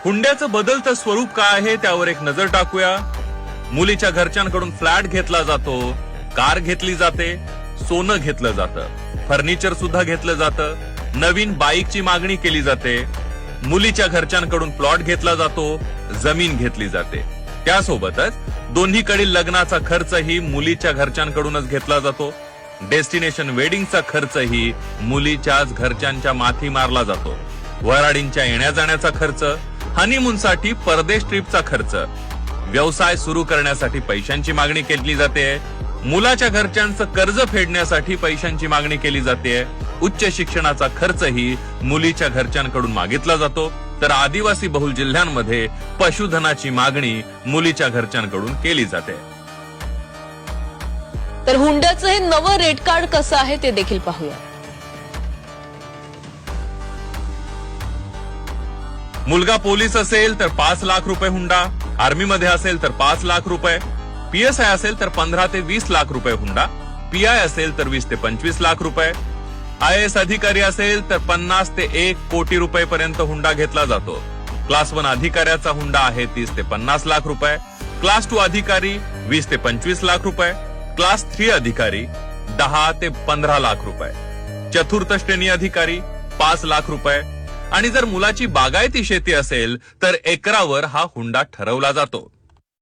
हुंड्याचं बदलतं स्वरूप काय आहे त्यावर एक नजर टाकूया. मुलीच्या घरच्यांकडून फ्लॅट घेतला जातो, कार घेतली जाते, सोनं घेतलं जातं, फर्निचर सुद्धा घेतलं जातं, नवीन बाईकची मागणी केली जाते, मुलीच्या घरच्यांकडून प्लॉट घेतला जातो, जमीन घेतली जाते. त्यासोबतच दोन्हीकडील लग्नाचा खर्चही मुलीच्या घरच्यांकडूनच घेतला जातो. डेस्टिनेशन वेडिंगचा खर्चही मुलीच्याच घरच्यांच्या माथी मारला जातो. वराडींच्या येण्या जाण्याचा खर्च, हनीमूनसाठी परदेश ट्रिपचा खर्च, व्यवसाय सुरू करण्यासाठी पैशांची मागणी केली जाते, मुलाच्या घरच्यांचं कर्ज फेडण्यासाठी पैशांची मागणी केली जाते, उच्च शिक्षणाचा खर्चही मुलीच्या घरच्यांकडून मागितला जातो. तर आदिवासी बहुल जिल्ह्यांमध्ये पशुधनाची मागणी मुलीच्या घरच्यांकडून केली जाते. तर हुंड्याचं हे नवं रेट कार्ड कसं आहे ते देखील पाहूया. मुलगा पोलीस असेल तर 5 लाख रुपये हुंडा, आर्मीमध्ये असेल तर 5 लाख रुपये, पीएसआय असेल तर 15 ते 20 लाख रुपये हुंडा, पीआय असेल तर 20 ते 25 लाख रुपये, आयएएस अधिकारी असेल तर 50 ते 1 कोटी रुपये पर्यंत हुंडा घेतला जातो. क्लास 1 अधिकाऱ्याचा हुंडा आहे 30 ते 50 लाख रुपये, क्लास 2 अधिकारी 20 ते 25 लाख रुपये, क्लास 3 अधिकारी 10 ते 15 लाख रुपये, चतुर्थ श्रेणी अधिकारी 5 लाख रुपये आणि जर मुलाची बागायती शेती असेल तर एकरावर हा हुंडा ठरवला जातो.